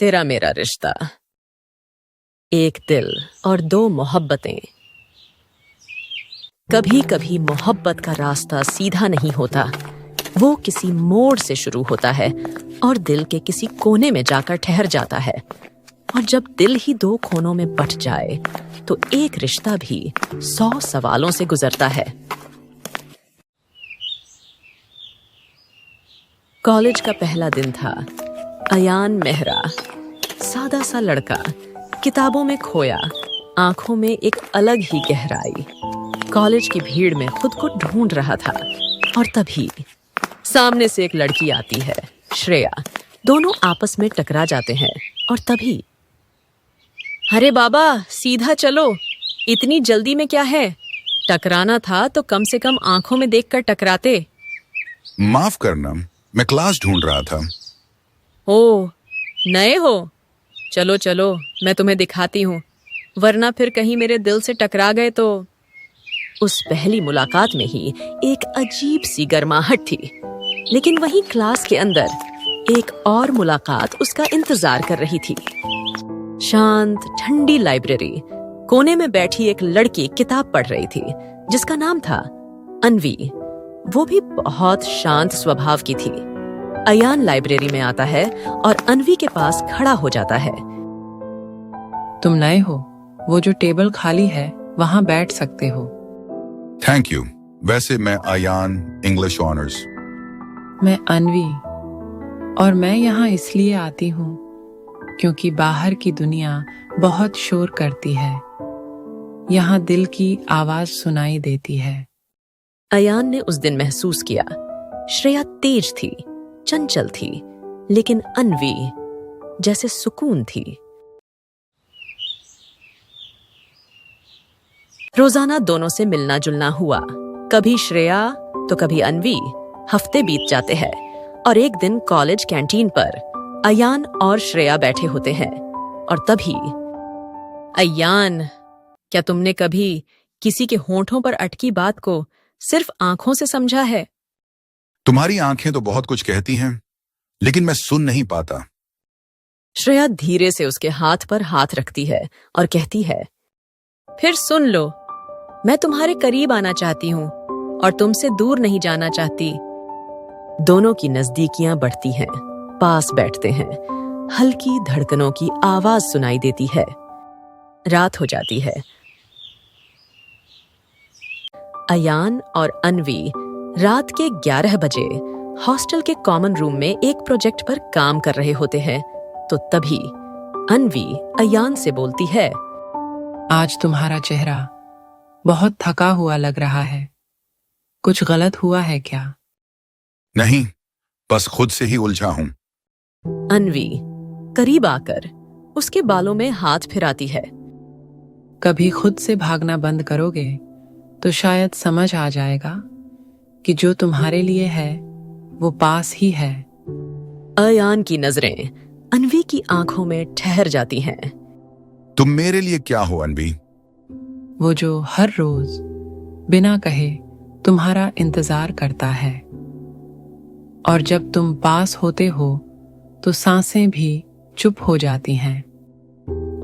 तेरा मेरा रिश्ता। एक दिल और दो मोहब्बतें। कभी कभी मोहब्बत का रास्ता सीधा नहीं होता, वो किसी मोड़ से शुरू होता है और दिल के किसी कोने में जाकर ठहर जाता है। और जब दिल ही दो कोनों में बट जाए तो एक रिश्ता भी 100 सवालों से गुजरता है। कॉलेज का पहला दिन था। अयान मेहरा, सादा सा लड़का, किताबों में खोया, आंखों में एक अलग ही गहराई। कॉलेज की भीड़ में खुद को ढूंढ रहा था और तभी सामने से एक लड़की आती है, श्रेया। दोनों आपस में टकरा जाते हैं और तभी, अरे बाबा सीधा चलो, इतनी जल्दी में क्या है? टकराना था तो कम से कम आंखों में देखकर टकराते। माफ करना, मैं क्लास ढूंढ रहा था। ओह, नए हो? चलो चलो, मैं तुम्हें दिखाती हूँ, वरना फिर कहीं मेरे दिल से टकरा गए तो। उस पहली मुलाकात में ही एक अजीब सी गर्माहट थी, लेकिन वहीं क्लास के अंदर एक और मुलाकात उसका इंतजार कर रही थी। शांत ठंडी लाइब्रेरी, कोने में बैठी एक लड़की किताब पढ़ रही थी जिसका नाम था अन्वी। वो भी बहुत शांत स्वभाव की थी। अयान लाइब्रेरी में आता है और अन्वी के पास खड़ा हो जाता है। तुम नए हो? वो जो टेबल खाली है वहां बैठ सकते हो। Thank you. वैसे मैं अयान, इंग्लिश ऑनर्स। मैं अन्वी, और मैं यहाँ इसलिए आती हूँ क्योंकि बाहर की दुनिया बहुत शोर करती है। यहाँ दिल की आवाज सुनाई देती है। अयान ने उस दिन महसूस किया, श्रेया तेज थी, चंचल थी, लेकिन अन्वी जैसे सुकून थी। रोजाना दोनों से मिलना जुलना हुआ, कभी श्रेया तो कभी अन्वी। हफ्ते बीत जाते हैं और एक दिन कॉलेज कैंटीन पर अयान और श्रेया बैठे होते हैं और तभी, अयान, क्या तुमने कभी किसी के होंठों पर अटकी बात को सिर्फ आंखों से समझा है? तुम्हारी आंखें तो बहुत कुछ कहती हैं, लेकिन मैं सुन नहीं पाता। श्रेया धीरे से उसके हाथ पर हाथ रखती है और कहती है, फिर सुन लो, मैं तुम्हारे करीब आना चाहती हूँ और तुमसे दूर नहीं जाना चाहती। दोनों की नजदीकियां बढ़ती हैं, पास बैठते हैं, हल्की धड़कनों की आवाज सुनाई देती है। रात हो जाती है। अयान और अन्वी रात के 11 बजे हॉस्टल के कॉमन रूम में एक प्रोजेक्ट पर काम कर रहे होते हैं तो तभी अन्वी अयान से बोलती है, आज तुम्हारा चेहरा बहुत थका हुआ लग रहा है। कुछ गलत हुआ है क्या? नहीं, बस खुद से ही उलझा हूं। अन्वी करीब आकर उसके बालों में हाथ फिराती है। कभी खुद से भागना बंद करोगे तो शायद समझ आ जाएगा कि जो तुम्हारे लिए है वो पास ही है। अयान की नजरें अन्वी की आंखों में ठहर जाती हैं। तुम मेरे लिए क्या हो अन्वी? वो जो हर रोज बिना कहे तुम्हारा इंतजार करता है, और जब तुम पास होते हो तो सांसें भी चुप हो जाती हैं।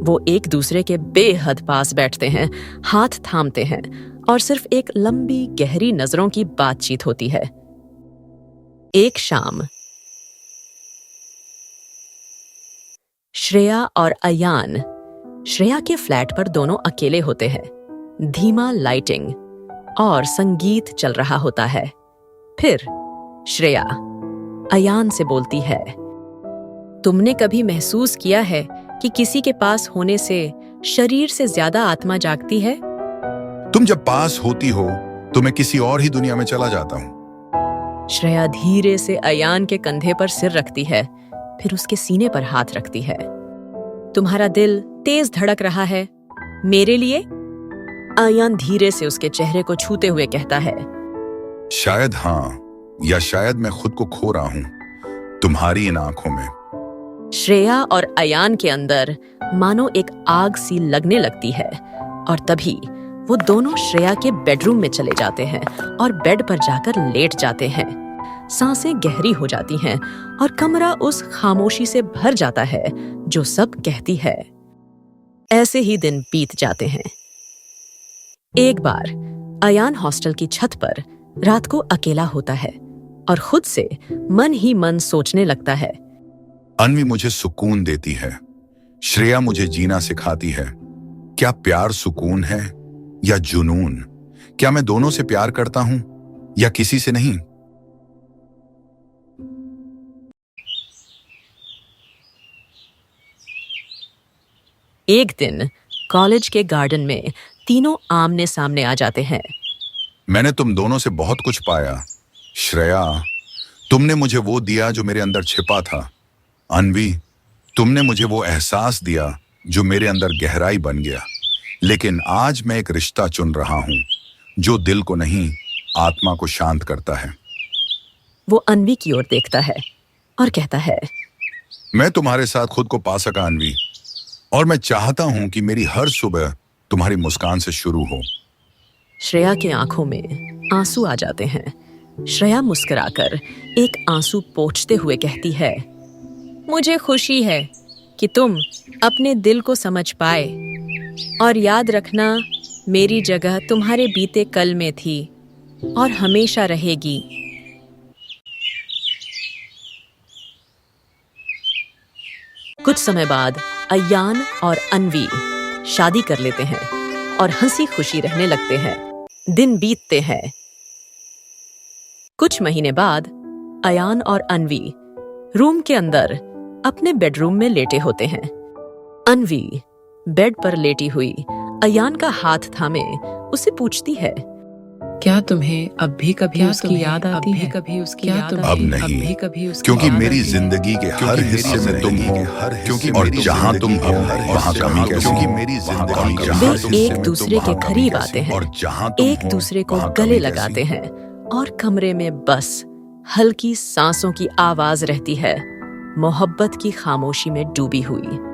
वो एक दूसरे के बेहद पास बैठते हैं, हाथ थामते हैं और सिर्फ एक लंबी गहरी नजरों की बातचीत होती है। एक शाम श्रेया और अयान, श्रेया के फ्लैट पर दोनों अकेले होते हैं। धीमा लाइटिंग और संगीत चल रहा होता है। फिर श्रेया अयान से बोलती है, तुमने कभी महसूस किया है कि किसी के पास होने से शरीर से ज्यादा आत्मा जागती है? तुम जब पास होती हो तो मैं किसी और ही दुनिया में चला जाता हूं। श्रेया धीरे से अयान के कंधे पर सिर रखती है, फिर उसके सीने पर हाथ रखती है। तुम्हारा दिल तेज धड़क रहा है मेरे लिए? अयान धीरे से उसके चेहरे को छूते हुए कहता है, शायद हाँ, या शायद मैं खुद को खो रहा हूं तुम्हारी इन आंखों में। श्रेया और अयान के अंदर मानो एक आग सी लगने लगती है और तभी वो दोनों श्रेया के बेडरूम में चले जाते हैं और बेड पर जाकर लेट जाते हैं। सांसें गहरी हो जाती हैं और कमरा उस खामोशी से भर जाता है जो सब कहती है। ऐसे ही दिन बीत जाते हैं। एक बार अयान हॉस्टल की छत पर रात को अकेला होता है और खुद से मन ही मन सोचने लगता है। अन्वी मुझे सुकून देती है, श्रेया मुझे जीना सिखाती है। क्या प्यार सुकून है या जुनून? क्या मैं दोनों से प्यार करता हूं या किसी से नहीं? एक दिन कॉलेज के गार्डन में तीनों आमने सामने आ जाते हैं। मैंने तुम दोनों से बहुत कुछ पाया। श्रेया, तुमने मुझे वो दिया जो मेरे अंदर छिपा था। अन्वी, तुमने मुझे वो एहसास दिया जो मेरे अंदर गहराई बन गया। लेकिन आज मैं एक रिश्ता चुन रहा हूं जो दिल को नहीं, आत्मा को शांत करता है। वो अन्वी की ओर देखता है और कहता है, मैं तुम्हारे साथ खुद को पा सका अन्वी, और मैं चाहता हूं कि मेरी हर सुबह तुम्हारी मुस्कान से शुरू हो। श्रेया की आंखों में आंसू आ जाते हैं। श्रेया मुस्कुराकर एक आंसू पोंछते हुए कहती है, मुझे खुशी है कि तुम अपने दिल को समझ पाए, और याद रखना, मेरी जगह तुम्हारे बीते कल में थी और हमेशा रहेगी। कुछ समय बाद अयान और अन्वी शादी कर लेते हैं और हंसी खुशी रहने लगते हैं। दिन बीतते हैं। कुछ महीने बाद अयान और अन्वी रूम के अंदर अपने बेडरूम में लेटे होते हैं। अन्वी बेड पर लेटी हुई अयान का हाथ थामे उसे पूछती है, क्या तुम्हें अब भी कभी उसकी याद आती है? कभी उसकी याद अब आती है? नहीं, अब भी कभी उसकी क्योंकि याद मेरी आती है? जिंदगी के हर हिस्से में तुम हो, और जहां तुम हो वहां कमी कैसी? क्योंकि मेरी जिंदगी वे एक दूसरे के करीब आते हैं, और जहां एक दूसरे को गले लगाते हैं और कमरे में बस हल्की सांसों की आवाज रहती है, मोहब्बत की खामोशी में डूबी हुई।